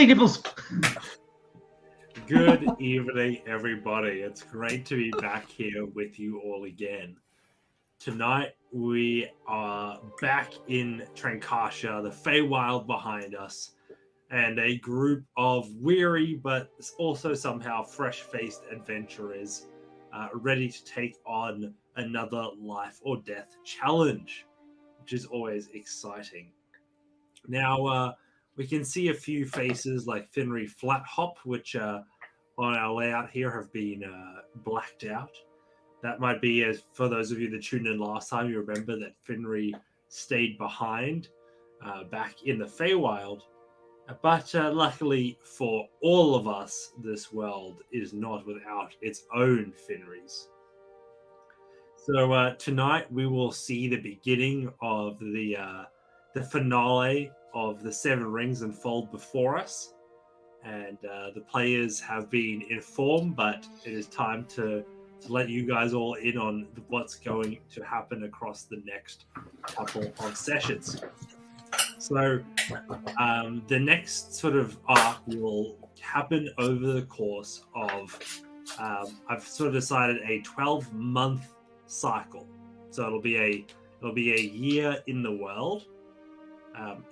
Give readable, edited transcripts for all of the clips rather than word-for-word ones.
Pussy nipples. Good evening, everybody. It's great to be back here with you all again. Tonight, we are back in Trankarsia, the Feywild behind us, and a group of weary but also somehow fresh-faced adventurers ready to take on another life or death challenge, which is always exciting. Now, we can see a few faces like Finry Flathop, which on our layout here have been blacked out. That might be, as for those of you that tuned in last time, you remember that Finry stayed behind back in the Feywild. But luckily for all of us, this world is not without its own Finrys. So tonight we will see the beginning of the finale of the Seven Rings unfold before us. And the players have been informed, but it is time to let you guys all in on what's going to happen across the next couple of sessions. So the next sort of arc will happen over the course of, I've sort of decided a 12-month cycle. So it'll be a year in the world.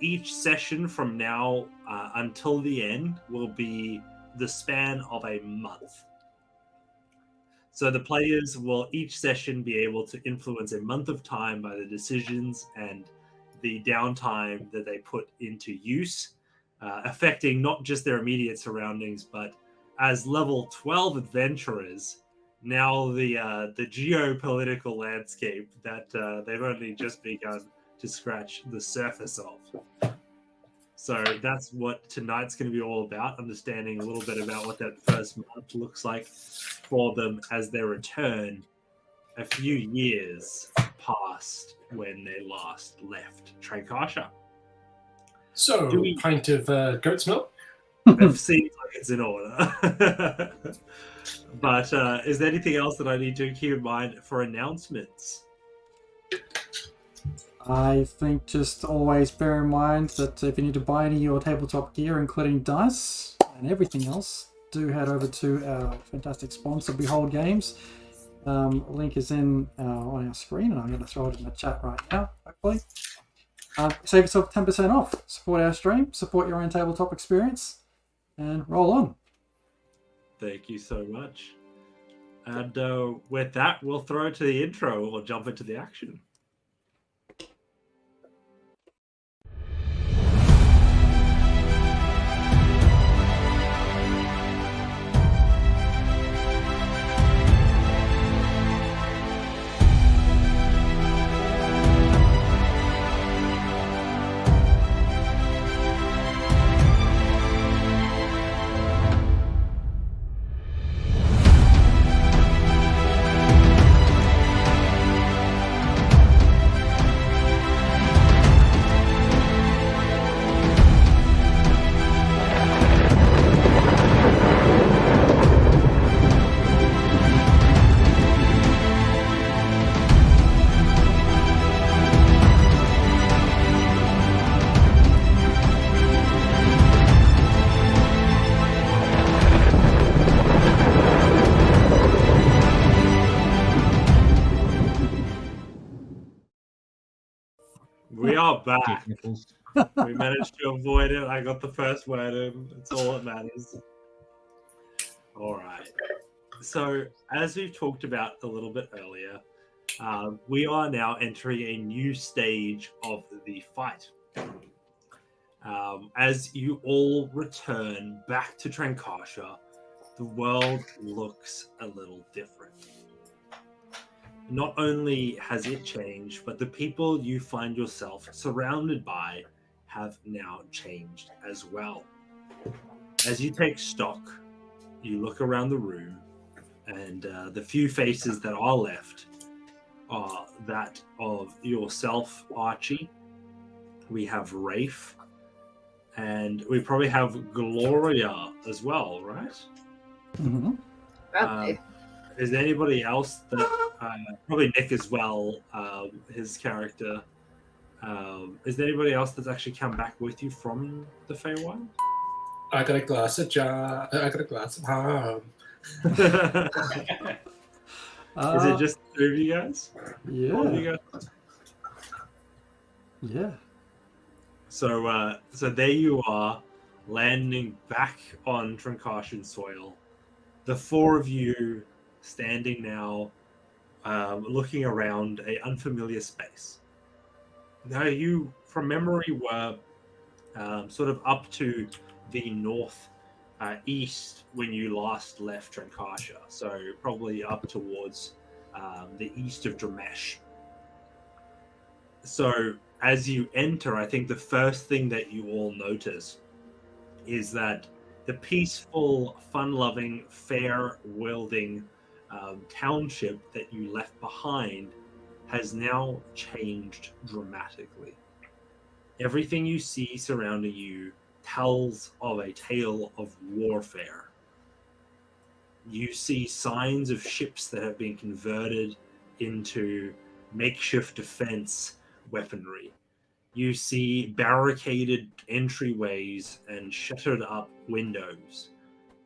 Each session from now until the end will be the span of a month. So the players will each session be able to influence a month of time by the decisions and the downtime that they put into use, affecting not just their immediate surroundings, but as level 12 adventurers, now the geopolitical landscape that they've only just begun to scratch the surface of. So that's what tonight's going to be all about, understanding a little bit about what that first month looks like for them as they return a few years past when they last left Trankarsia. So, pint of goat's milk? It seems like it's in order. But is there anything else that I need to keep in mind for announcements? I think just always bear in mind that if you need to buy any of your tabletop gear, including dice and everything else, do head over to our fantastic sponsor, Behold Games. Link is in on our screen, and I'm going to throw it in the chat right now, hopefully. Save yourself 10% off. Support our stream, support your own tabletop experience, and roll on. Thank you so much. And with that, we'll throw it to the intro or jump into the action. We are back. We managed to avoid it. I got the first word in. It's all that matters. All right. So, as we've talked about a little bit earlier, we are now entering a new stage of the fight. As you all return back to Trankarsia, the world looks a little different. Not only has it changed, but the people you find yourself surrounded by have now changed as well. As you take stock, you look around the room, and the few faces that are left are that of yourself, Archie. We have Rafe, and we probably have Gloria as well, right? Mm-hmm. Is there anybody else that probably Nick as well, his character? Is there anybody else that's actually come back with you from the Feywild? I got a glass of ham. Is it just the two of you guys? Yeah. All of you guys? Yeah. So there you are, landing back on Trankarsian soil. The four of you standing now, looking around a unfamiliar space. Now you, from memory, were sort of up to the north east when you last left Trankarsia, so probably up towards the east of Dramesh. So as you enter, I think the first thing that you all notice is that the peaceful, fun-loving, fair-wielding township that you left behind has now changed dramatically. Everything you see surrounding you tells of a tale of warfare. You see signs of ships that have been converted into makeshift defense weaponry. You see barricaded entryways and shuttered up windows.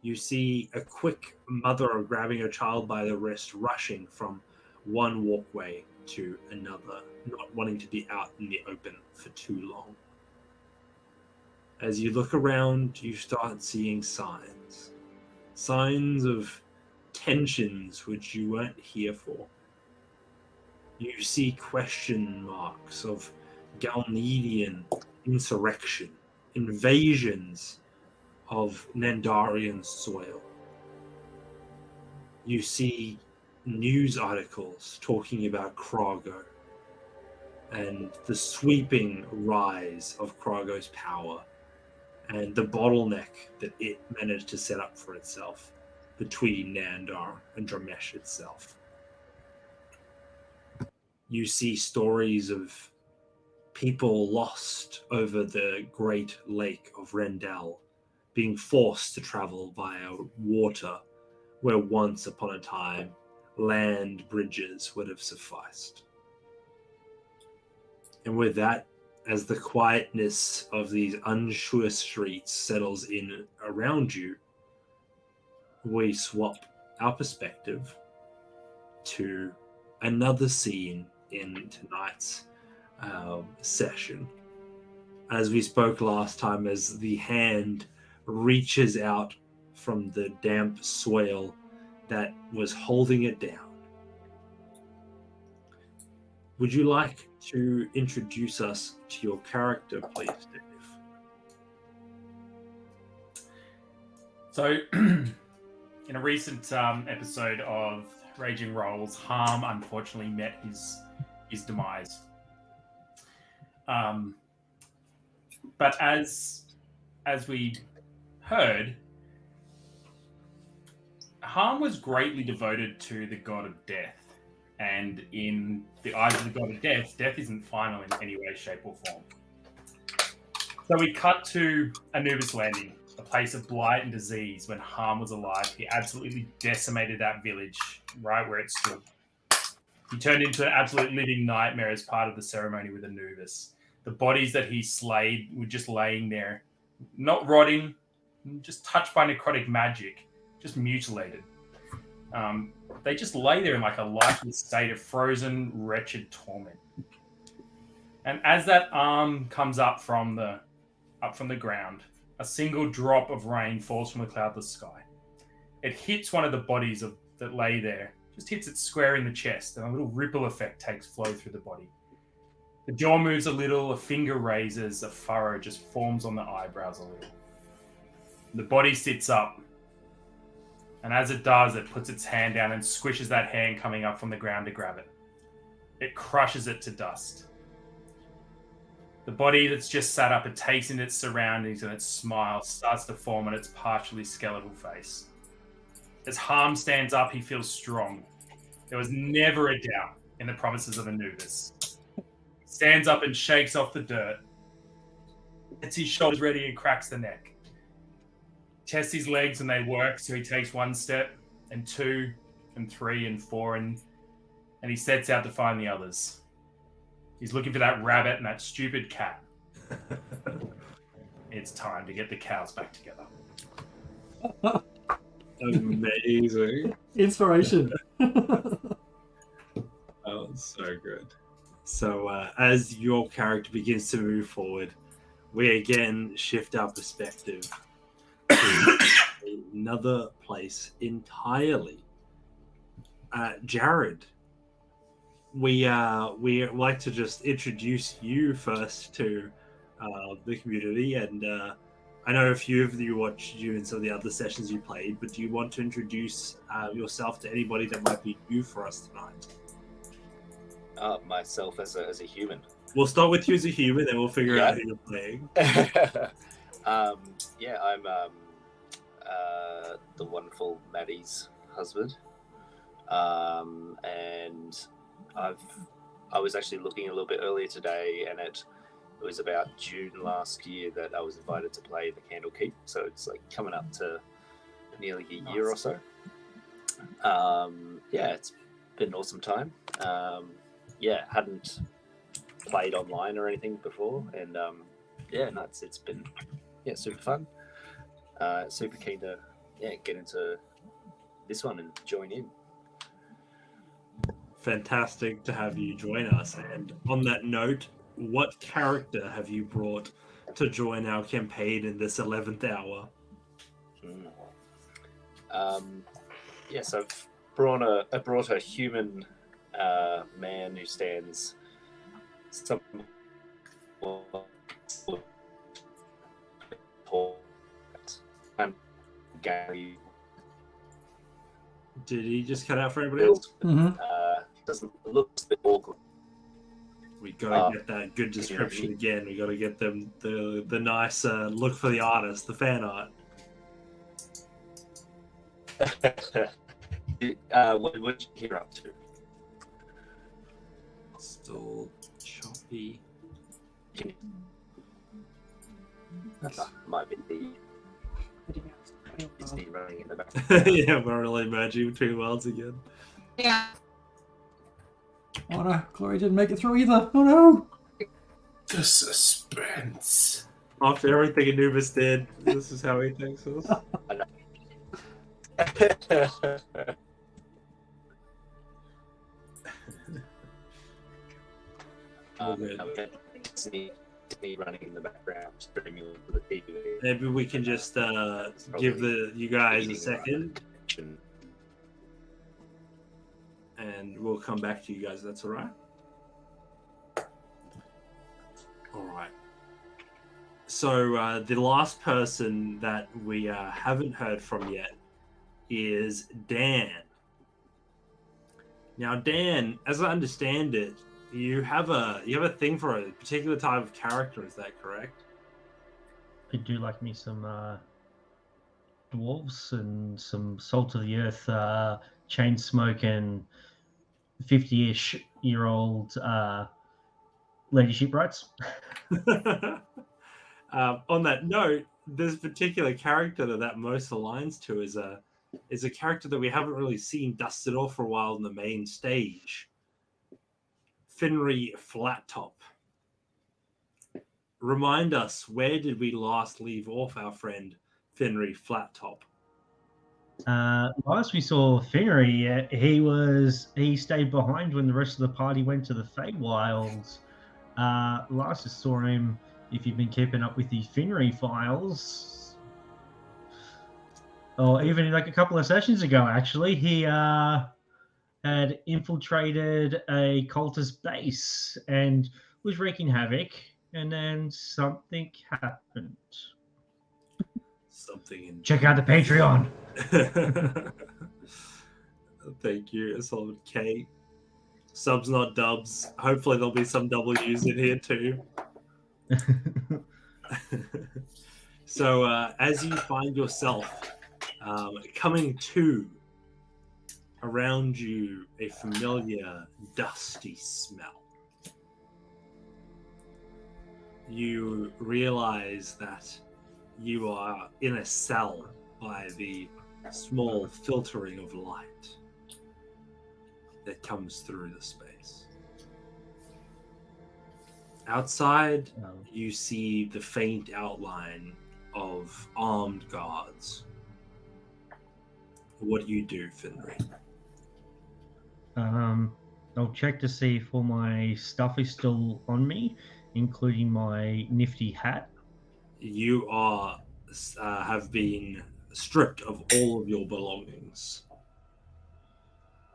You see a quick mother grabbing her child by the wrist, rushing from one walkway to another, not wanting to be out in the open for too long. As you look around, you start seeing signs. Signs of tensions which you weren't here for. You see question marks of Galnedian insurrection, invasions of Nandarian soil. You see news articles talking about Krago and the sweeping rise of Krago's power and the bottleneck that it managed to set up for itself between Nandar and Dramesh itself. You see stories of people lost over the great lake of Rendell, being forced to travel via water, where once upon a time land bridges would have sufficed. And with that, as the quietness of these unsure streets settles in around you, we swap our perspective to another scene in tonight's session. As we spoke last time, as the hand reaches out from the damp soil that was holding it down. Would you like to introduce us to your character, please, Dave? So, in a recent episode of Raging Rolls, Harm unfortunately met his demise. But as we heard, Harm was greatly devoted to the god of death. And in the eyes of the god of death, death isn't final in any way, shape, or form. So we cut to Anubis Landing, a place of blight and disease. When Harm was alive, he absolutely decimated that village right where it stood. He turned into an absolute living nightmare as part of the ceremony with Anubis. The bodies that he slayed were just laying there, not rotting, just touched by necrotic magic, just mutilated. They just lay there in like a lifeless state of frozen, wretched torment. And as that arm comes up from the ground, a single drop of rain falls from the cloudless sky. It hits one of the bodies that lay there, just hits it square in the chest, and a little ripple effect takes flow through the body. The jaw moves a little, a finger raises, a furrow just forms on the eyebrows a little. The body sits up, and as it does, it puts its hand down and squishes that hand coming up from the ground to grab it. It crushes it to dust. The body that's just sat up, it takes in its surroundings and its smile starts to form on its partially skeletal face. As Harm stands up, he feels strong. There was never a doubt in the promises of Anubis. Stands up and shakes off the dirt. Gets his shoulders ready and cracks the neck. Tests his legs and they work, so he takes one step and two and three and four and he sets out to find the others. He's looking for that rabbit and that stupid cat. it's time to get the cows back together. Amazing. Inspiration. Oh, so good. So as your character begins to move forward, we again shift our perspective to another place entirely. Jared, we like to just introduce you first to the community, and I know a few of you watched you in some of the other sessions you played, but do you want to introduce yourself to anybody that might be new for us tonight? Myself as a human. We'll start with you as a human, then we'll figure out who you're playing. I'm the wonderful Maddie's husband, and I was actually looking a little bit earlier today, and it was about June last year that I was invited to play the Candlekeep, so it's like coming up to nearly a year or so. It's been an awesome time. Hadn't played online or anything before, and it's been super fun. Super keen to get into this one and join in. Fantastic to have you join us. And on that note, what character have you brought to join our campaign in this 11th hour? So I brought a human man who stands Gary. Did he just cut out for everybody else? Doesn't look a bit awkward. We gotta get that good description again. We gotta get them the nice look for the artist, the fan art. What did you hear up to? Still choppy. Might be the Disney running in the back. Yeah, we're really merging between worlds again. Yeah. Oh no, Chloe didn't make it through either. Oh no! The suspense. After everything Anubis did, this is how he thinks us. Disney running in the background, streaming to the TV. Maybe we can just give you guys a second, and we'll come back to you guys. That's all right. All right. So the last person that we haven't heard from yet is Dan. Now, Dan, as I understand it, you have a thing for a particular type of character. Is that correct? I do like me some dwarves and some salt of the earth, chain smoke, and 50-ish year old leadership rights. On that note, this particular character that most aligns to is a character that we haven't really seen dusted off for a while on the main stage. Finry Flattop. Remind us, where did we last leave off our friend Finry Flattop? Last we saw Finry, he stayed behind when the rest of the party went to the Feywilds. Last I saw him, if you've been keeping up with the Finry files, or even like a couple of sessions ago, actually, he had infiltrated a cultist base and was wreaking havoc, and then something happened. Check out the Patreon. Thank you, Solid K. Subs, not dubs. Hopefully there'll be some W's in here too. So as you find yourself coming to around you a familiar dusty smell, you realize that you are in a cell by the small filtering of light that comes through the space. Outside, Oh. you see the faint outline of armed guards. What do you do, Finry? I'll check to see if all my stuff is still on me, including my nifty hat. You are have been stripped of all of your belongings.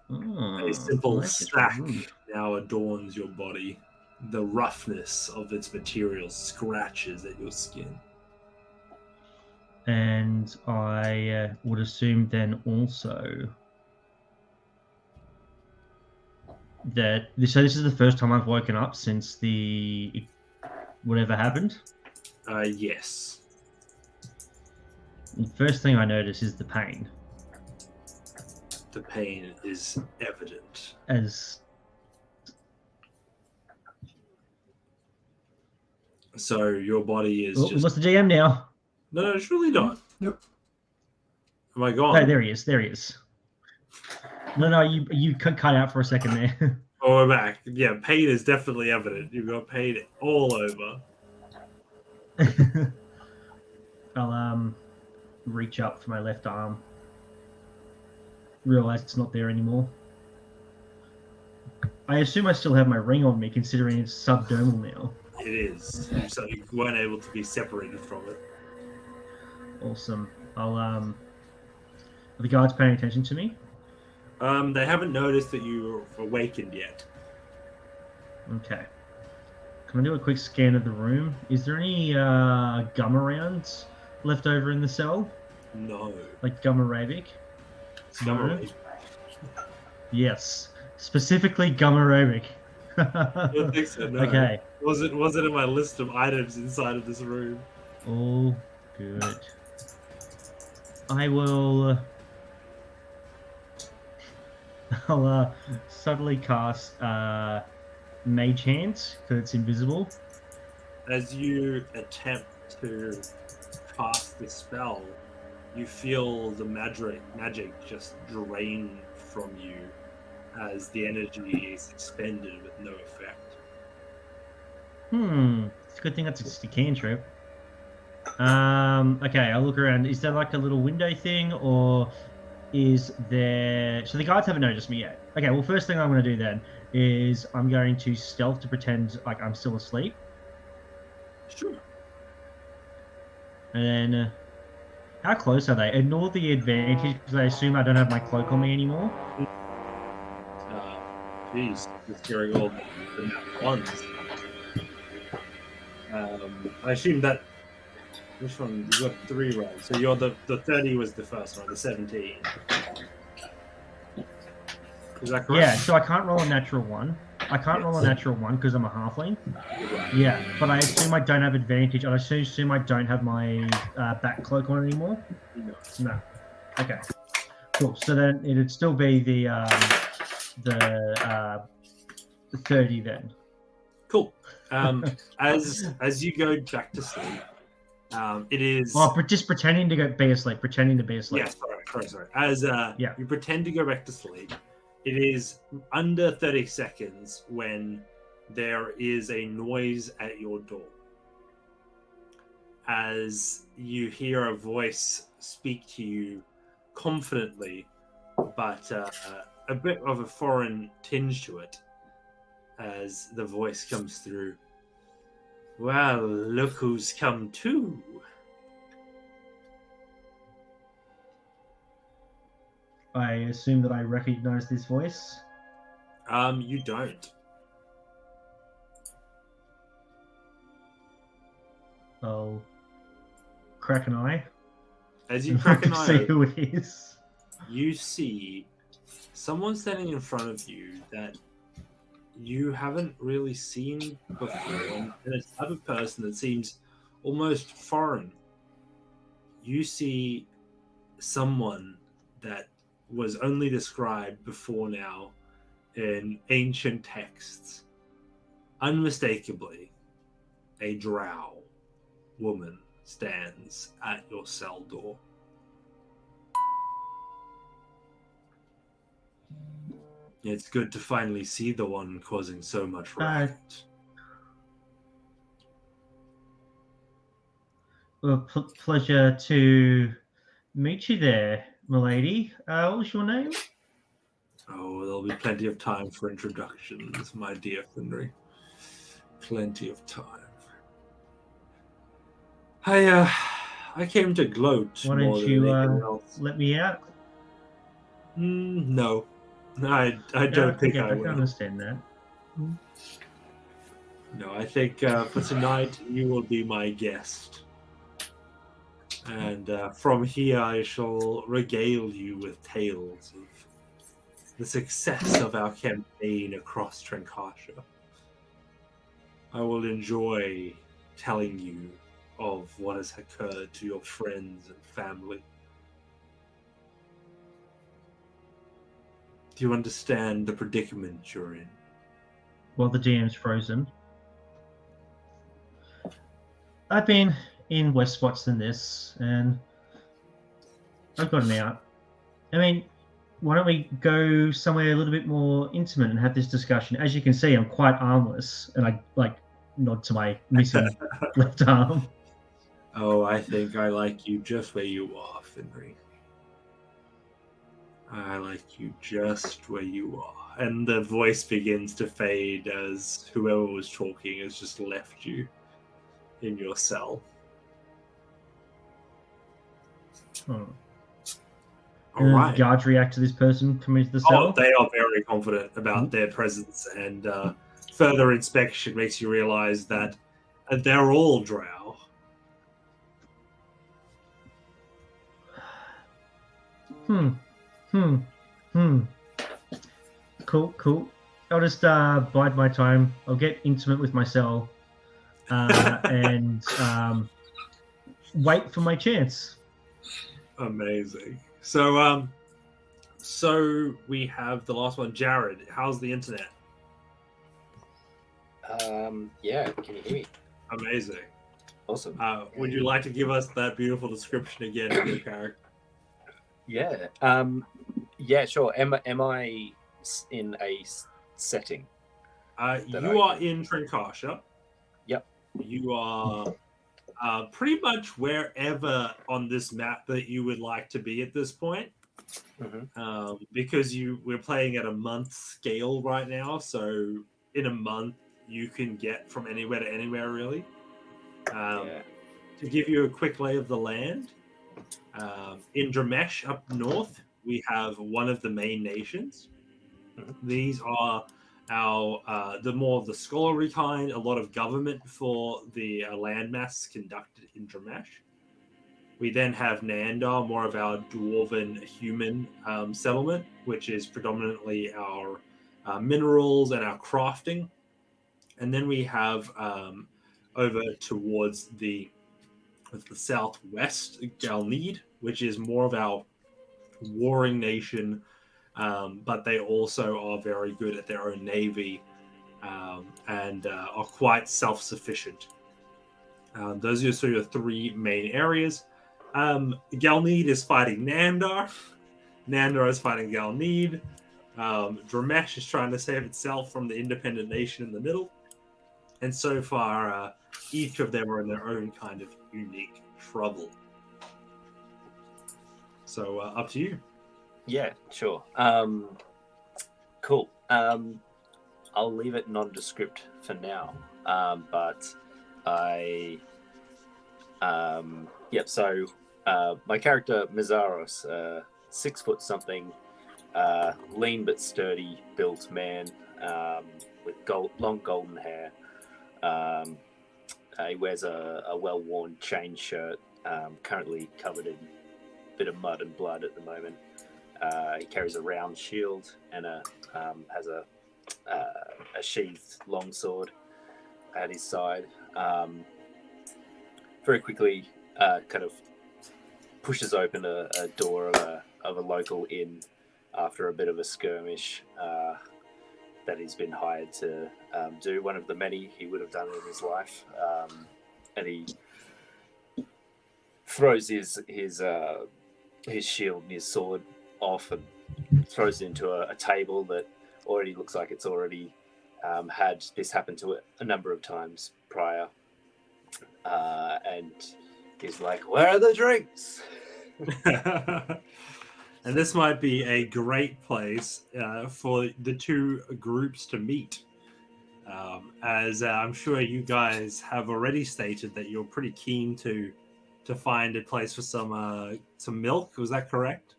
Oh, A simple that's just sack rude. now adorns your body. The roughness of its material scratches at your skin. And I would assume then also that this is the first time I've woken up since the whatever happened. Yes. The first thing I notice is the pain, The pain is evident. as So your body is we just... lost the GM now. No, it's really not. Nope. Am I gone? No, there he is. There he is. No, you cut out for a second there. Oh, we're back. Yeah, pain is definitely evident. You've got pain all over. I'll reach up for my left arm. Realize it's not there anymore. I assume I still have my ring on me, considering it's subdermal now. It is. So you weren't able to be separated from it. Awesome. I'll are the guards paying attention to me? They haven't noticed that you're awakened yet. Okay. Can I do a quick scan of the room? Is there any gum around left over in the cell? No. Like gum arabic? No. Yes. Specifically gum arabic. I don't think so, no. Okay. Was it in my list of items inside of this room? All good. I will. I'll subtly cast Mage Hand because it's invisible. As you attempt to cast the spell, you feel the magic just drain from you as the energy is expended with no effect. It's a good thing that's just a cantrip. Okay, I'll look around. Is there like a little window thing, or is there... So the guards haven't noticed me yet. Okay, well, first thing I'm going to do then is I'm going to stealth to pretend like I'm still asleep. Sure. And then, how close are they? Ignore the advantage because I assume I don't have my cloak on me anymore. Jeez, just hearing all the nat ones. I assume that... Which one? You got 3 rolls. So you're the 30 was the first one, the 17. Is that correct? Yeah, so I can't roll a natural 1. I can't roll a natural 1 because I'm a halfling. Right. Yeah, but I assume I don't have advantage. I assume I don't have my back cloak on anymore. No. Okay. Cool. So then it'd still be the 30 then. Cool. As you go back to sleep, it is... Oh, but just pretending to be asleep. Pretending to be asleep. Yeah, sorry. As Yeah. you pretend to go back to sleep, it is under 30 seconds when there is a noise at your door. As you hear a voice speak to you confidently, but a bit of a foreign tinge to it, as the voice comes through. Well, look who's come too. I assume that I recognize this voice. You don't. I'll crack an eye. As you crack an eye, see who it is. You see someone standing in front of you that you haven't really seen before, and it's the type of person that seems almost foreign. You see someone that was only described before now in ancient texts. Unmistakably, a drow woman stands at your cell door. It's good to finally see the one causing so much riot. pleasure to meet you there, milady. What was your name? Oh, there'll be plenty of time for introductions, my dear Finry. Plenty of time. I came to gloat Why more don't than you anything else. let me out? No, I Yeah, don't think I I can will. understand that. No, I think for tonight you will be my guest. And from here I shall regale you with tales of the success of our campaign across Trankarsia. I will enjoy telling you of what has occurred to your friends and family. Do you understand the predicament you're in? While the DM's frozen. I've been in worse spots than this, and I've gotten out. I mean, why don't we go somewhere a little bit more intimate and have this discussion? As you can see, I'm quite armless, and I nod to my missing left arm. Oh, I think I like you just where you are, Finry. I like you just where you are. And the voice begins to fade as whoever was talking has just left you in your cell. Hmm. All right. Guards react to this person coming into the Oh, cell. they are very confident about their presence, and further inspection makes you realize that they're all drow. Cool. I'll just bide my time. I'll get intimate with my cell and wait for my chance. Amazing. So we have the last one, Jared. How's the internet? Yeah, can you hear me? Amazing. Awesome. Would you like to give us that beautiful description again of your character? Yeah. Yeah, sure. Am I in a setting? You are in Trankarsia. Yep. You are pretty much wherever on this map that you would like to be at this point. Mm-hmm. Because we're playing at a month scale right now, so in a month you can get from anywhere to anywhere, really. To give you a quick lay of the land, in Dramesh up north, we have one of the main nations. Mm-hmm. These are the more of the scholarly kind, a lot of government for the landmass conducted in Dramesh. We then have Nandar, more of our dwarven human settlement, which is predominantly our minerals and our crafting. And then we have over towards the southwest, Galneed, which is more of our warring nation, but they also are very good at their own navy and are quite self-sufficient. Those are sort of three main areas. Galneed is fighting Nandar. Nandar is fighting Galneed. Dramesh is trying to save itself from the independent nation in the middle. And so far, each of them are in their own kind of unique trouble. So up to you. Yeah, sure. Cool. I'll leave it nondescript for now. But so my character Mizaros, 6 foot something, lean but sturdy built man, with long golden hair. He wears a well-worn chain shirt, currently covered in a bit of mud and blood at the moment. He carries a round shield and has a sheathed longsword at his side. Very quickly, kind of pushes open a door of a local inn after a bit of a skirmish that he's been hired to do, one of the many he would have done in his life. And he throws his shield and his sword off and throws it into a table that already looks like it's already had this happen to it a number of times prior, and He's like, "Where are the drinks?" And this might be a great place for the two groups to meet. As I'm sure you guys have already stated that you're pretty keen to find a place for some milk. Was that correct?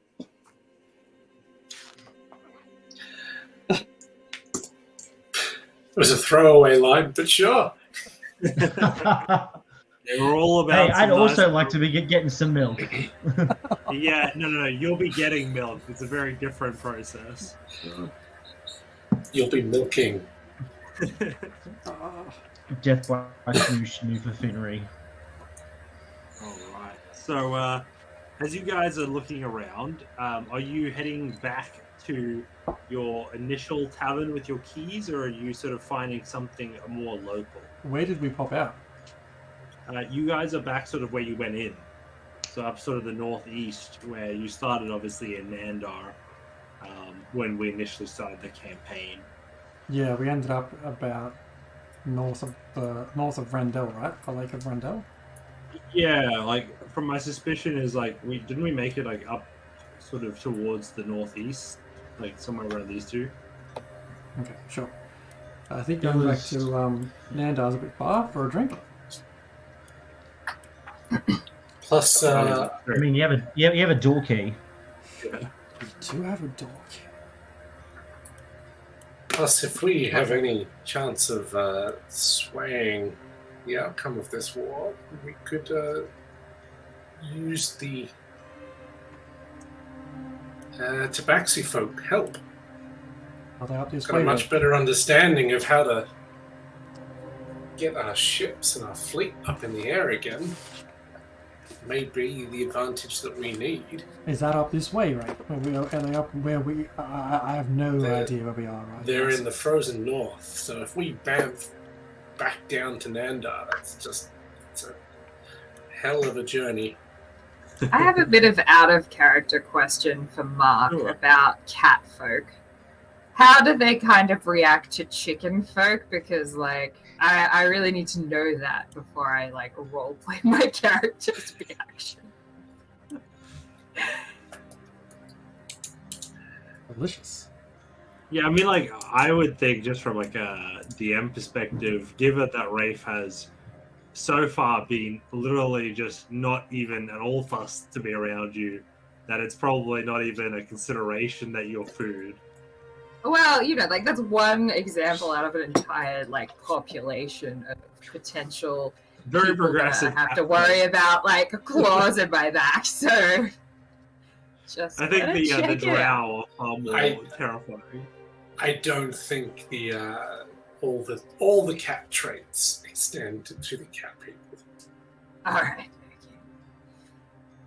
It was a throwaway line, but sure. They were all about. Hey, I'd also like to be getting some milk. Yeah, no. You'll be getting milk. It's a very different process. You'll be milking. Death by snoo for Finnery. All right. So, as you guys are looking around, are you heading back to your initial tavern with your keys, or are you sort of finding something more local? Where did we pop out? You guys are back sort of where you went in. So up sort of the northeast, where you started obviously in Nandar when we initially started the campaign. Yeah, we ended up about north of Rendell, right? The Lake of Rendell. Yeah, like from my suspicion is like didn't we make it like up sort of towards the northeast, like somewhere around these two? Okay, sure. I think going back to Nandar's a bit far for a drink. Plus, I mean, you have a door key. Yeah. We do have a door key. plus, if we have any chance of swaying the outcome of this war, we could use the Tabaxi folk help. Are they up this Got a way? much better understanding of how to get our ships and our fleet up in the air again. May be the advantage that we need. Is that up this way, right? Are they up where we? I have no idea where we are, right? They're in the frozen north, so if we bamf back down to Nandar, it's a hell of a journey. I have a bit of out of character question for Mark about cat folk. How do they kind of react to chicken folk? Because like I really need to know that before I like role play my character's reaction. Delicious. Yeah, I mean, like, I would think just from, like, a DM perspective, given that Rafe has so far been literally just not even at all fussed to be around you, that it's probably not even a consideration that you're food. Well, you know, like, that's one example out of an entire, like, population of potential Very people progressive. that I have to worry about, like, claws in my back, so... Just I think the check it out. drow are far more terrifying. I don't think the all the cat traits extend to the cat people. All right.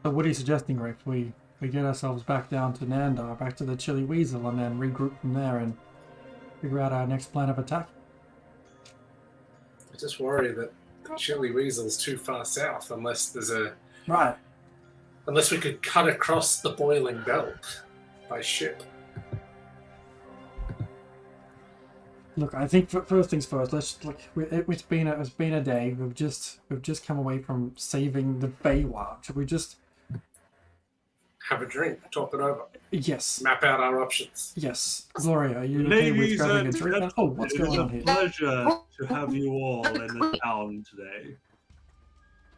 So what are you suggesting, Rafe? We get ourselves back down to Nandar, back to the Chili Weasel, and then regroup from there and figure out our next plan of attack? I just worry that Chili Weasel's too far south unless there's a... Right. Unless we could cut across the boiling belt by ship. Look, I think first things first. Let's look. It's been a day. We've just come away from saving the Baywatch. Should we just Have a drink, talk it over, yes, map out our options. yes. Gloria, are you okay with Ladies grabbing a and drink? Oh, what's It going is on a here? pleasure to have you all in the town today.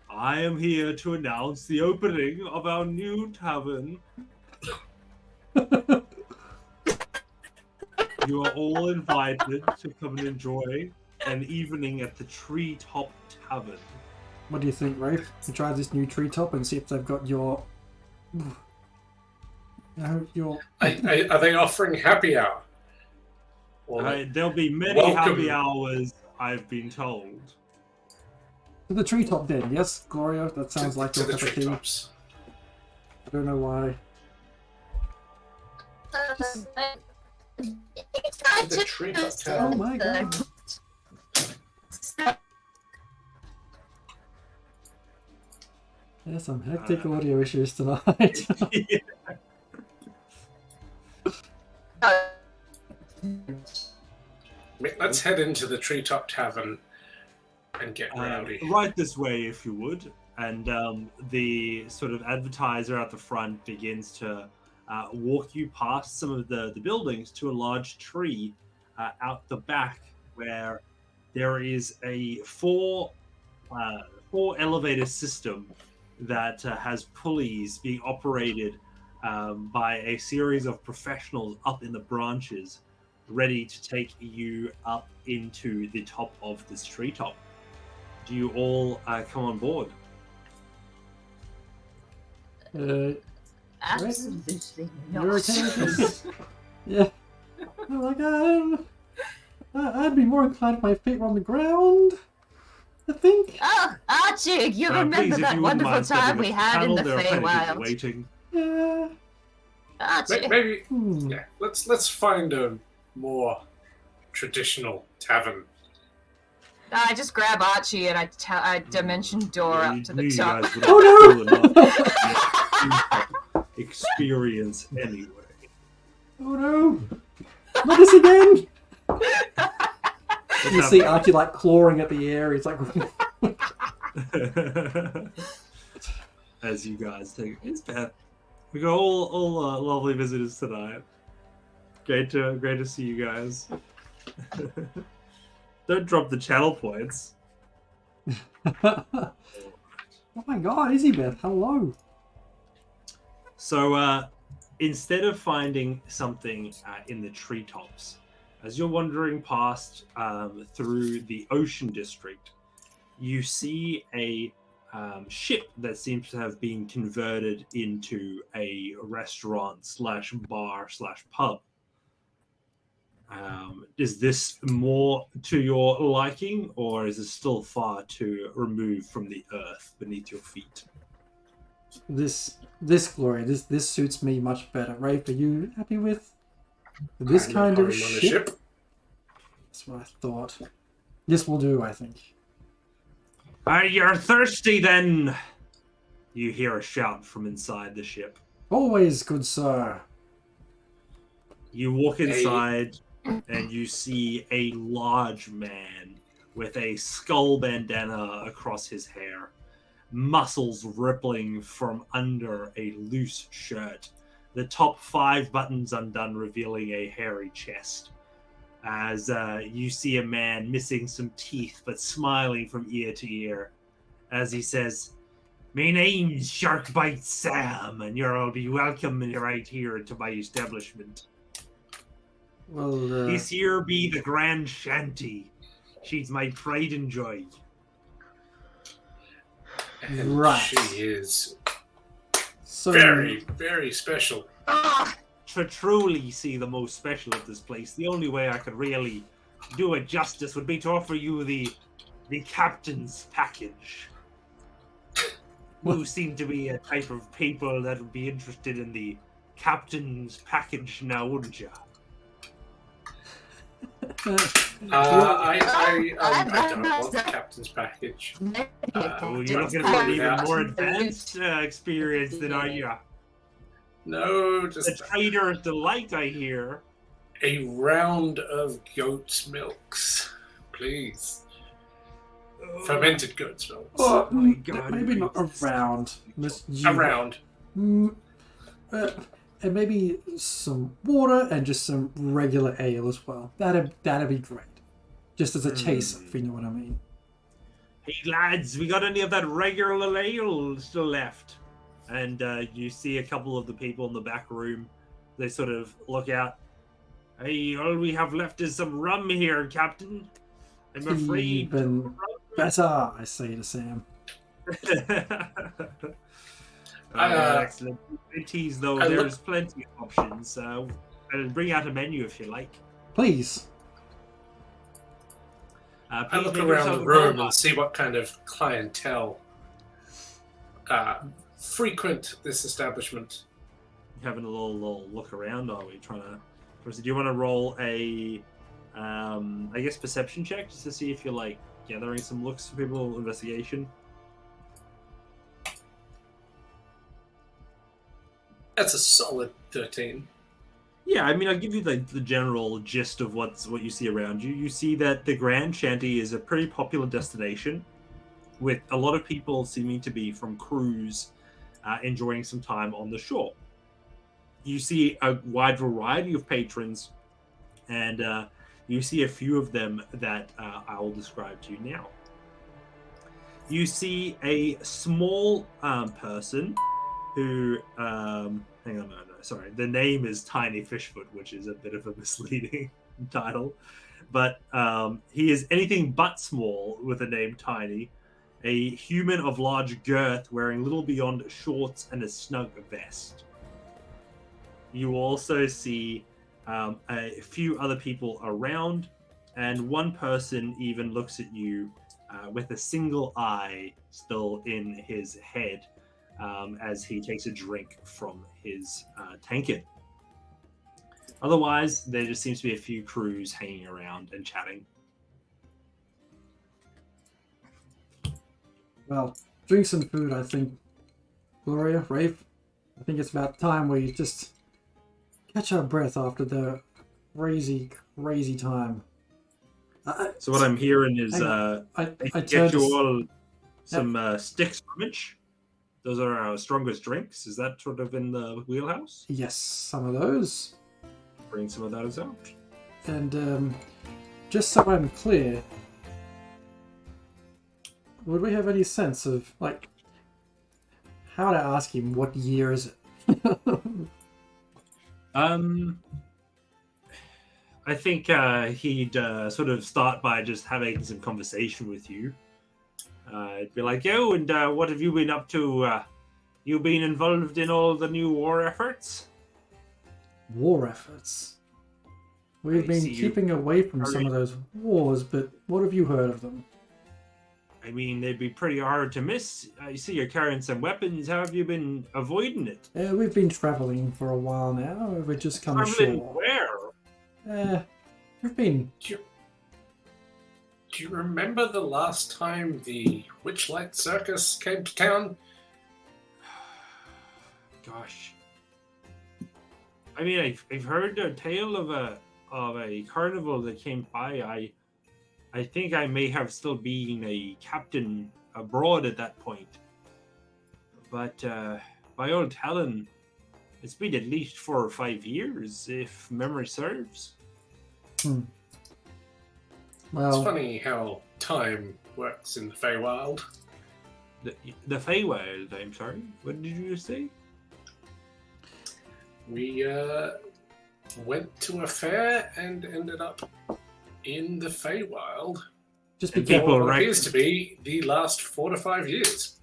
I am here to announce the opening of our new tavern. You are all invited to come and enjoy an evening at the Treetop Tavern. What do you think, Rafe? To try this new treetop and see if they've got your. Your. Are they offering happy hour? Or There'll be many Welcome. happy hours, I've been told. To the treetop den, yes, Gloria. That sounds like to your the cup of tea. treetops. I don't know why. To the treetop Oh town. my god. There's some hectic audio issues tonight. Let's head into the treetop tavern and get rowdy. Right this way, if you would. and the sort of advertiser at the front begins to walk you past some of the buildings to a large tree out the back, where there is a four elevator system that has pulleys being operated by a series of professionals up in the branches, ready to take you up into the top of this treetop. Do you all come on board? Absolutely You're okay with this? Yeah. I'm like, I'd be more inclined if my feet were on the ground, I think. Oh, Archie, you remember Please, if that you wouldn't wonderful mind stepping time up we to had in panel, the there are plenty of people Feywild? waiting. Yeah. Archie, Maybe, Hmm. yeah. Let's find a more traditional tavern. I just grab Archie and I dimension door Yeah, up you to knew the you top. guys would Oh, have no! cool enough to experience anyway. Oh no! Not this again! What's You see happening? Archie like clawing at the air. He's like, As you guys take it's bad. We got all lovely visitors tonight. Great to see you guys. Don't drop the channel points. oh my god, Izzy-Beth, hello. So instead of finding something in the treetops, as you're wandering past through the Ocean District, you see a ship that seems to have been converted into a restaurant slash bar slash pub. Is this more to your liking, or is it still far too removed from the earth beneath your feet? This glory, this suits me much better. Rafe, are you happy with this No kind harm of on a ship? That's what I thought. This will do, I think. You're thirsty then? You hear a shout from inside the ship. Always, good sir. You walk inside and you see a large man with a skull bandana across his hair, muscles rippling from under a loose shirt, the top 5 buttons undone, revealing a hairy chest. As you see a man missing some teeth but smiling from ear to ear, as he says, "My name's Sharkbite Sam, and you'll be welcome right here into my establishment. Well, This here be the Grand Shanty. She's my pride and joy." And Right. she is so very, very special. To truly see the most special of this place, the only way I could really do it justice would be to offer you the captain's package. You seem to be a type of people that would be interested in the captain's package now, wouldn't you? I don't want the captain's package. Well, you're looking for an even more advanced experience than are you? No, The just trader's delight, I hear. a round of goat's milks, please. Fermented goat's milk. Oh, my God. maybe not around. A round. And maybe some water and just some regular ale as well. That'd be great. Just as a chaser, if you know what I mean. Hey lads, we got any of that regular ale still left? And you see a couple of the people in the back room. They sort of look out. Hey, all we have left is some rum here, Captain. I'm afraid. Even better, I say to Sam. Excellent. Tease though, I there's plenty of options. I'll bring out a menu if you like. Please. I look around the room and see what kind of clientele frequent this establishment. Having a little look around, are we trying to? Do you want to roll a, I guess, perception check just to see if you're like gathering some looks for people, investigation? That's a solid 13. Yeah, I mean, I'll give you the general gist of what you see around you. You see that the Grand Shanty is a pretty popular destination. with a lot of people seeming to be from crews enjoying some time on the shore. You see a wide variety of patrons, and you see a few of them that I will describe to you now. You see a small person who, hang on, no, sorry. The name is Tiny Fishfoot, which is a bit of a misleading title. But he is anything but small with the name Tiny. A human of large girth wearing little beyond shorts and a snug vest. You also see a few other people around, and one person even looks at you with a single eye still in his head as he takes a drink from his tankard. Otherwise, there just seems to be a few crews hanging around and chatting. Well, drinks and food, I think. Gloria, Rafe, I think it's about time we just catch our breath after the crazy, crazy time. So what I'm hearing is I get turned you to all some stick scrimmage. Those are our strongest drinks. Is that sort of in the wheelhouse? yes, some of those. Bring some of those out. And just so I'm clear, would we have any sense of, like, how to ask him what year is it? I think he'd sort of start by just having some conversation with you. It'd be like, "Oh, and what have you been up to? You been involved in all the new war efforts?" War efforts. We've I been see you keeping away from some of those wars, but what have you heard of them? I mean, they'd be pretty hard to miss. I see you're carrying some weapons. How have you been avoiding it? We've been traveling for a while now. We've just come Traveling ashore. where? We've been... Do you remember the last time the Witchlight Circus came to town? Gosh. I mean, I've heard a tale of a carnival that came by. I think I may have still been a captain abroad at that point. But by old Helen, it's been at least 4 or 5 years, if memory serves. Well, It's funny how time works in the Feywild. The Feywild, I'm sorry. What did you say? We went to a fair and ended up in the Feywild. just be and careful. people What reckon- appears to be the last 4 to 5 years.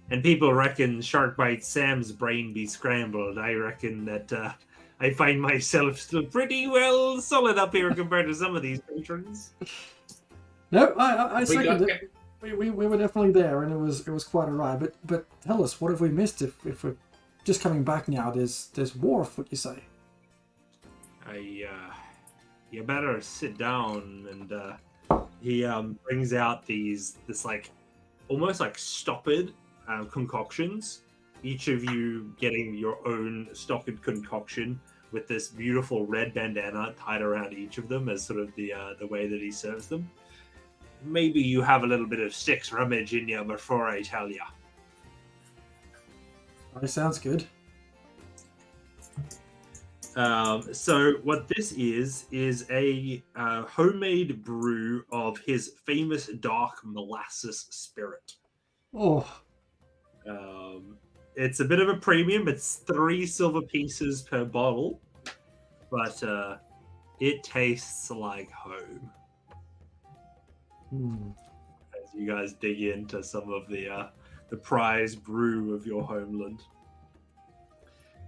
And people reckon Sharkbite Sam's brain be scrambled. I reckon that I find myself still pretty well solid up here compared to some of these patrons. No, I We second got it. We were definitely there, and it was quite a ride. But tell us, what have we missed if we're just coming back now? There's war afoot, you say? You better sit down. And he brings out this like almost like stoppered concoctions. Each of you getting your own stoppered concoction with this beautiful red bandana tied around each of them as sort of the way that he serves them. Maybe you have a little bit of six rummage in you before I tell you. That sounds good. So what this is a homemade brew of his famous dark molasses spirit. Oh, It's a bit of a premium. It's 3 silver pieces per bottle, but it tastes like home. As you guys dig into some of the prized brew of your homeland.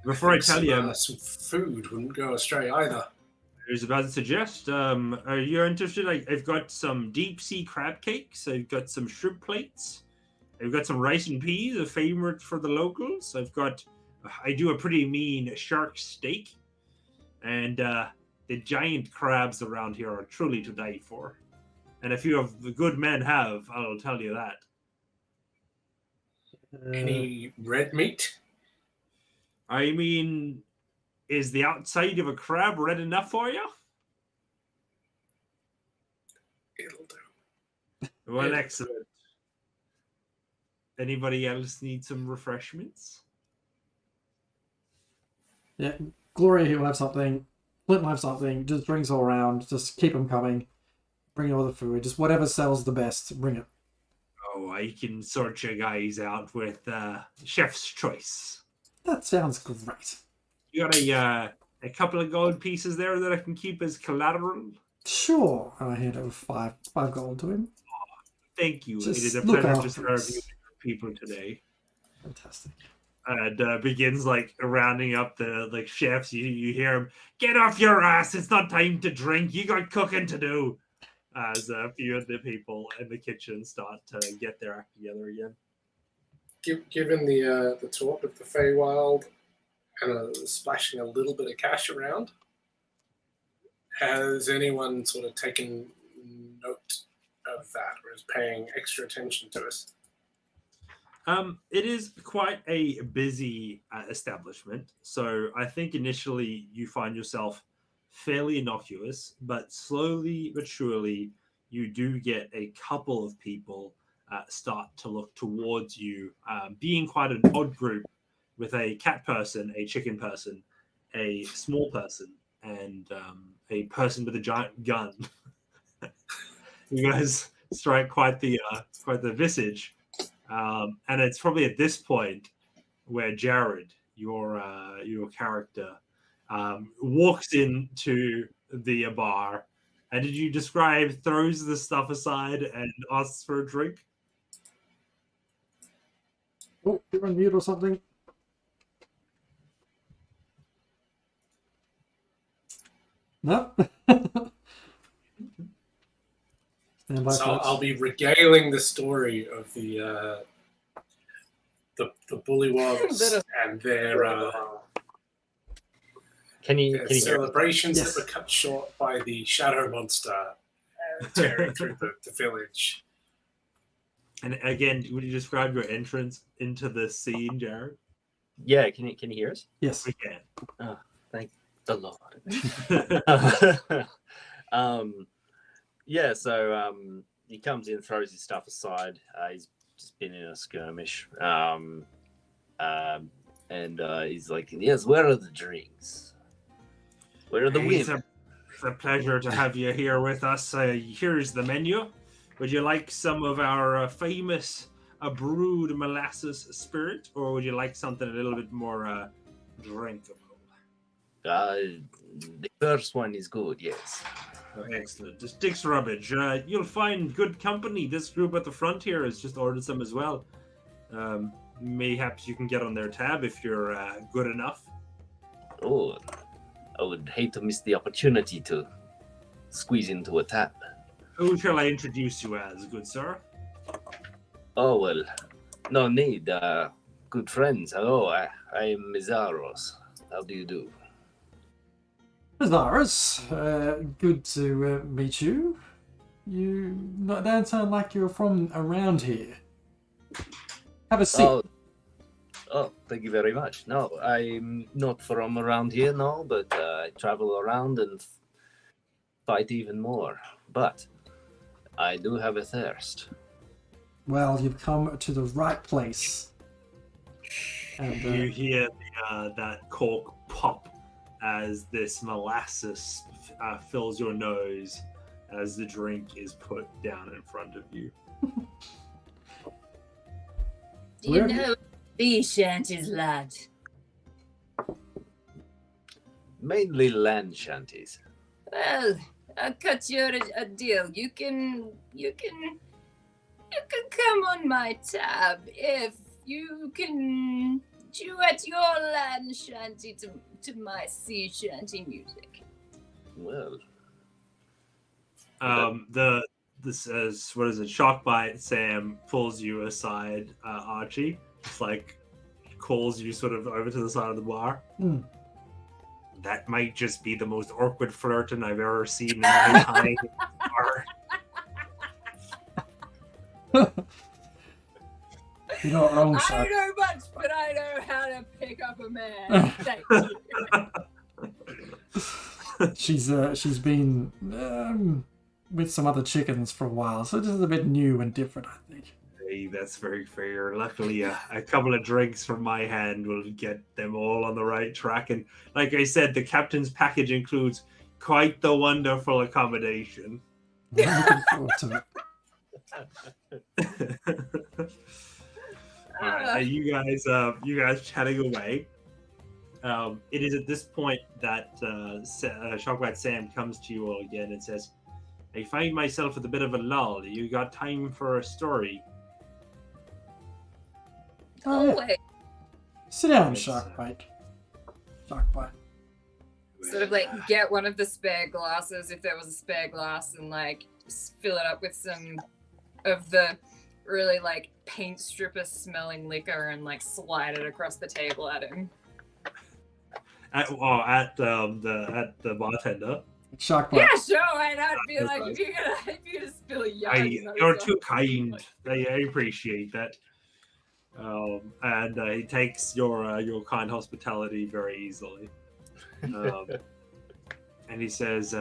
Before I tell you, some food wouldn't go astray either. I was about to suggest, are you interested? I've got some deep sea crab cakes. I've got some shrimp plates. I've got some rice and peas, a favorite for the locals. I do a pretty mean shark steak. And the giant crabs around here are truly to die for. And a few of the good men have, I'll tell you that. Any red meat? I mean, is the outside of a crab red enough for you? It'll do. Well, Yeah. excellent. Anybody else need some refreshments? Yeah, Gloria will have something. Flint will have something. Just drinks all around. Just keep them coming. Bring all the food. Just whatever sells the best. Bring it. Oh, I can sort you guys out with chef's choice. That sounds great. You got a couple of gold pieces there that I can keep as collateral. Sure. I hand over five gold to him. Thank you. Just it is a look pleasure to after serve us. you people today. Fantastic. And begins like rounding up the like chefs. You hear him, get off your ass! It's not time to drink. You got cooking to do. As a few of the people in the kitchen start to get their act together again. Given the talk of the Feywild and splashing a little bit of cash around, has anyone sort of taken note of that or is paying extra attention to us? It is quite a busy establishment, so I think initially you find yourself fairly innocuous, but slowly but surely you do get a couple of people start to look towards you, being quite an odd group with a cat person, a chicken person, a small person, and a person with a giant gun. You guys strike quite the visage. And it's probably at this point where Jared, your character, walks into the bar. And did you describe throws the stuff aside and asks for a drink? Oh, you're on mute or something. No. Stand by, So folks. I'll be regaling the story of the bullywogs and their Can you hear me? celebrations Yes. that were cut short by the shadow monster tearing through the village. And again, would you describe your entrance into the scene, Jared? Yeah, can you hear us? Yes. We can. Thank the Lord. Yeah, so he comes in, throws his stuff aside. He's just been in a skirmish. And he's like, yes, where are the drinks? Where are the women? It's a pleasure to have you here with us. Here's the menu. Would you like some of our famous brewed molasses spirit, or would you like something a little bit more drinkable? The first one is good, yes. Oh, excellent. Just Dick's rubbish. You'll find good company. This group at the front here has just ordered some as well. Mayhaps you can get on their tab if you're good enough. Oh, I would hate to miss the opportunity to squeeze into a tap. Who shall I introduce you as, good sir? Oh, well, no need. Good friends. Hello, I am Mizaros. How do you do? Mizaros, good to meet you. You don't sound like you're from around here. Have a seat. Oh, thank you very much. No, I'm not from around here, no, but I travel around and fight even more. But I do have a thirst. Well, you've come to the right place. And You hear that cork pop as this molasses fills your nose as the drink is put down in front of you. Do you know these shanties, lad? Mainly land shanties. Well, I'll cut you a deal. You can come on my tab if you can duet your land shanty to my sea shanty music. Well, This is what is it? Shockbite Sam pulls you aside, Archie. Just like calls you sort of over to the side of the bar. Hmm. That might just be the most awkward flirting I've ever seen in my time. you're not wrong, I sir. don't know much, but I know how to pick up a man. Thank you. She's been with some other chickens for a while, so this is a bit new and different, I think. A that's very fair. Luckily, a couple of drinks from my hand will get them all on the right track. And like I said, the captain's package includes quite the wonderful accommodation. I'm looking forward to it. All right, you guys chatting away. It is at this point that Shockbat Sam comes to you all again and says, I find myself with a bit of a lull. You got time for a story? Oh, yeah. Always. Sit down, It's, Sharkbite. Sharkbite. Sort of like get one of the spare glasses if there was a spare glass and like just fill it up with some of the really like paint stripper smelling liquor and like slide it across the table at him. At the bartender. Sharkbite. Yeah, sure. I'd be That's like, right. if you're gonna spill a yarn, You're too kind. I appreciate that. And he takes your kind hospitality very easily. And he says,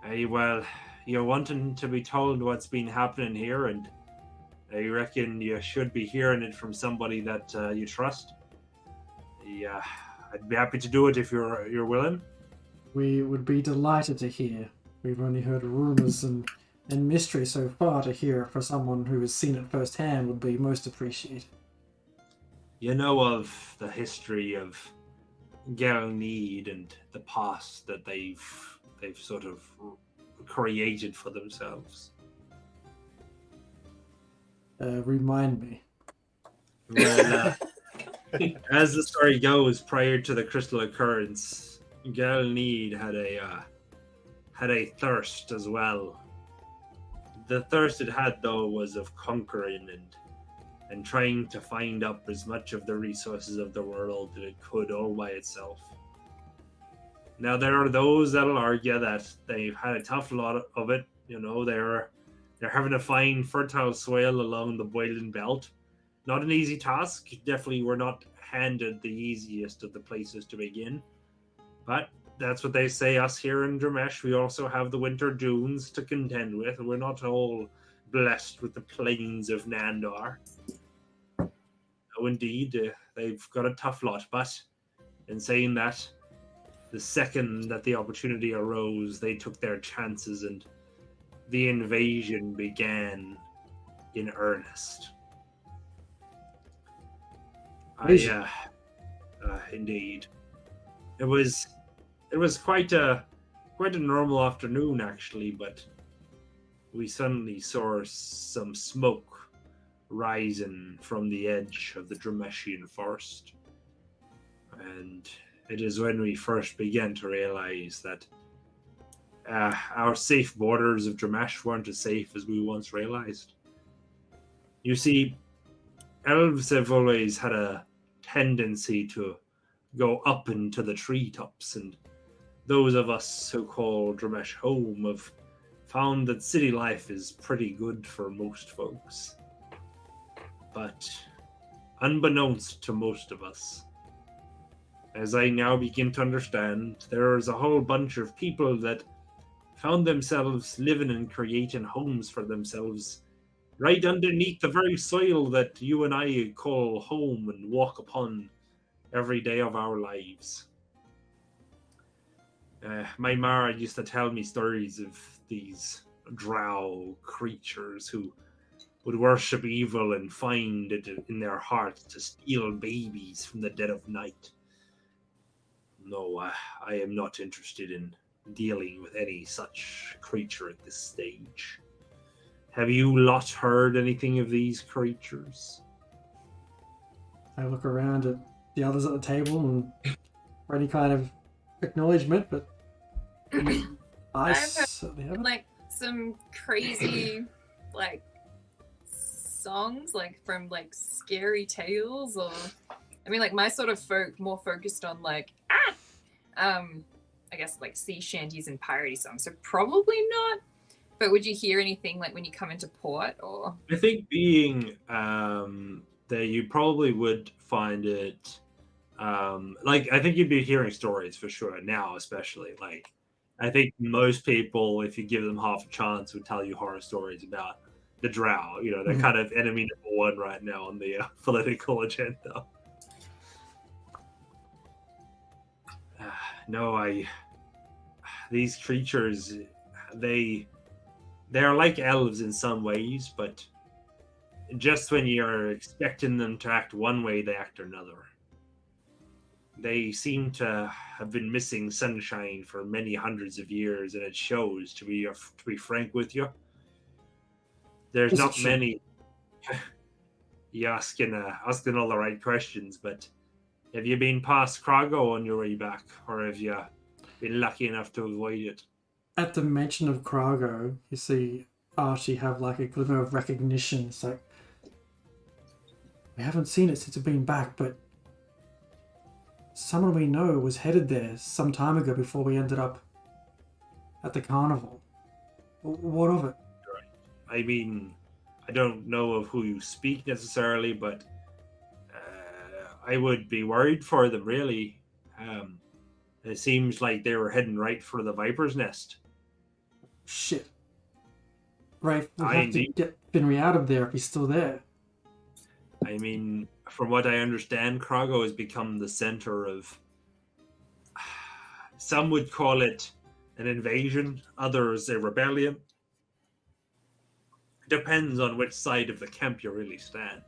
hey, well, you're wanting to be told what's been happening here, and I reckon you should be hearing it from somebody that you trust. Yeah, I'd be happy to do it if you're willing. We would be delighted to hear. We've only heard rumors and mystery so far. To hear for someone who has seen it firsthand would be most appreciated. You know of the history of Galneed and the past that they've sort of created for themselves. Remind me. Well, as the story goes, prior to the crystal occurrence, Galneed had a thirst as well. The thirst it had, though, was of conquering and trying to find up as much of the resources of the world that it could all by itself. Now, there are those that'll argue that they've had a tough lot of it. You know, they're having to find fertile soil along the Boiling Belt. Not an easy task. Definitely were not handed the easiest of the places to begin. But that's what they say us here in Dramesh. We also have the winter dunes to contend with. We're not all blessed with the plains of Nandar. Oh, indeed, they've got a tough lot. But in saying that, the second that the opportunity arose, they took their chances and the invasion began in earnest. Indeed. It was quite a normal afternoon, actually, but we suddenly saw some smoke rising from the edge of the Drameshian forest. And it is when we first began to realize that our safe borders of Dramesh weren't as safe as we once realized. You see, elves have always had a tendency to go up into the treetops, and those of us who call Dramesh home have found that city life is pretty good for most folks. But unbeknownst to most of us, as I now begin to understand, there is a whole bunch of people that found themselves living and creating homes for themselves right underneath the very soil that you and I call home and walk upon every day of our lives. My Mara used to tell me stories of these drow creatures who would worship evil and find it in their hearts to steal babies from the dead of night. No, I am not interested in dealing with any such creature at this stage. Have you lot heard anything of these creatures? I look around at the others at the table and for any kind of acknowledgement, but I certainly haven't. Like some crazy like songs like from like scary tales, or I mean like my sort of more focused on like I guess like sea shanties and piratey songs, so probably not. But would you hear anything like when you come into port, or? I think being that you probably would find it like I think you'd be hearing stories for sure now, especially like I think most people, if you give them half a chance, would tell you horror stories about the Drow. You know, they're kind of enemy number one right now on the political agenda. No, these creatures, they're like elves in some ways, but just when you're expecting them to act one way, they act another. They seem to have been missing sunshine for many hundreds of years, and it shows. To be frank with you, there's Yes, it not should. many. You're asking all the right questions, but have you been past Krago on your way back, or have you been lucky enough to avoid it? At the mention of Krago, you see Archie have like a glimmer of recognition. It's like, we haven't seen it since we've been back, but someone we know was headed there some time ago before we ended up at the carnival. What of it? I mean, I don't know of who you speak necessarily, but I would be worried for them, really. It seems like they were heading right for the Viper's Nest. Shit. Right, we I have to indeed. get Finry out of there if he's still there. I mean, from what I understand, Krago has become the center of... Some would call it an invasion, others a rebellion. Depends on which side of the camp you really stand.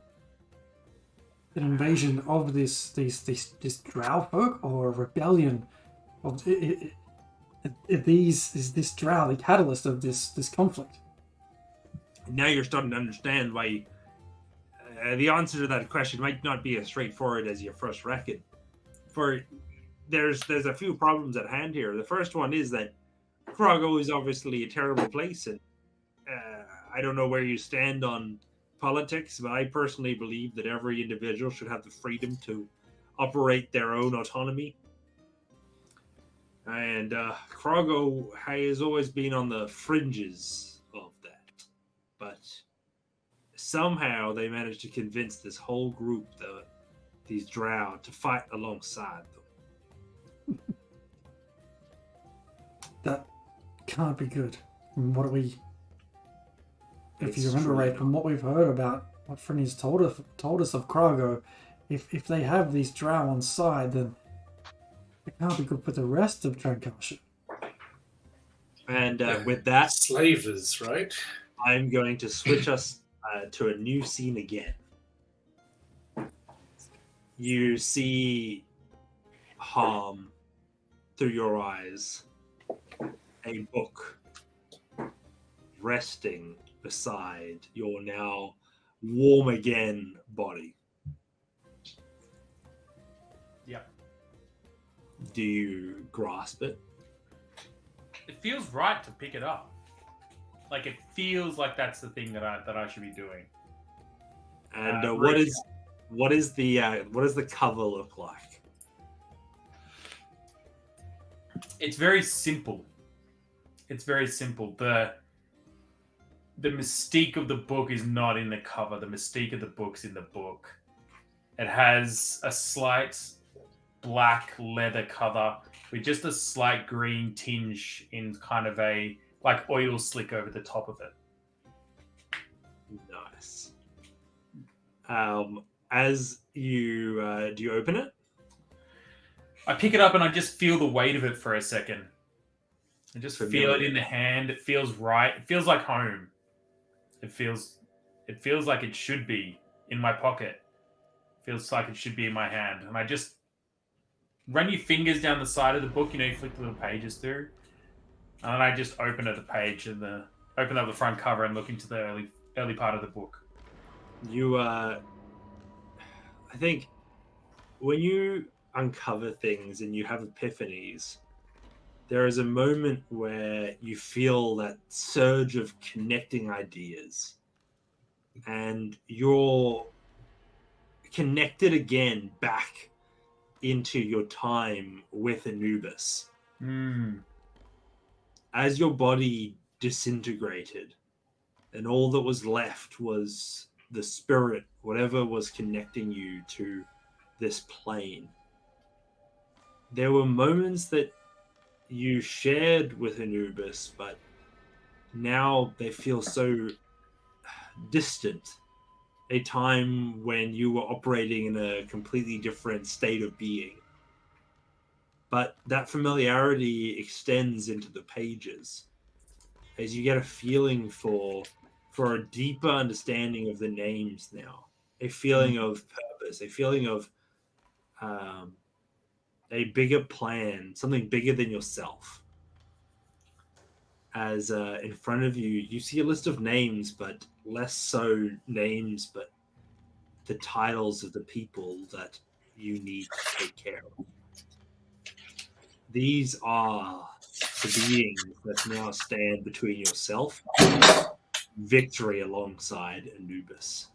An invasion of this drow folk, or a rebellion of is this drow the catalyst of this conflict? Now you're starting to understand why the answer to that question might not be as straightforward as you first reckon. For there's a few problems at hand here. The first one is that Krago is obviously a terrible place, and I don't know where you stand on politics, but I personally believe that every individual should have the freedom to operate their own autonomy. And Krago has always been on the fringes of that. But somehow they managed to convince this whole group, these drow, to fight alongside them. That can't be good. And what do we... If It's you remember truly right, from what we've heard about what Finny's told us of Krago, if they have these drow on side, then it can't be good for the rest of Trankarsia. And with that, Slavers, right? I'm going to switch us to a new scene again. You see Harm through your eyes, a book resting beside your now warm again body. Yep. Do you grasp it? It feels right to pick it up. Like, it feels like that's the thing that I should be doing. And Right. what does the cover look like? It's very simple. It's very simple. The mystique of the book is not in the cover. The mystique of the book's in the book. It has a slight black leather cover with just a slight green tinge in kind of a like oil slick over the top of it. Nice. As you do you open it? I pick it up and I just feel the weight of it for a second. I just feel Familiar. it in the hand. It feels right. It feels like home. It feels like it should be in my pocket. It feels like it should be in my hand. And I just run your fingers down the side of the book. You know, you flick the little pages through. And then I just open at the page and open up the front cover and look into the early part of the book. You I think when you uncover things and you have epiphanies, there is a moment where you feel that surge of connecting ideas, and you're connected again back into your time with Anubis. As your body disintegrated and all that was left was the spirit, whatever was connecting you to this plane, there were moments that you shared with Anubis, but now they feel so distant, a time when you were operating in a completely different state of being. But that familiarity extends into the pages as you get a feeling for a deeper understanding of the names now, a feeling of purpose, a feeling of a bigger plan, something bigger than yourself. As in front of you, you see a list of names, but less so names, but the titles of the people that you need to take care of. These are the beings that now stand between yourself and victory alongside Anubis.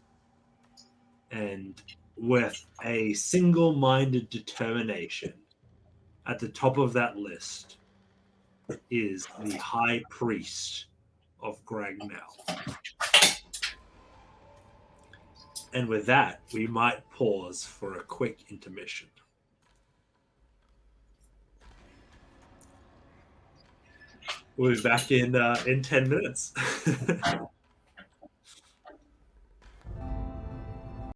And with a single-minded determination, at the top of that list is the High Priest of Gragnell. And with that, we might pause for a quick intermission. We'll be back in 10 minutes.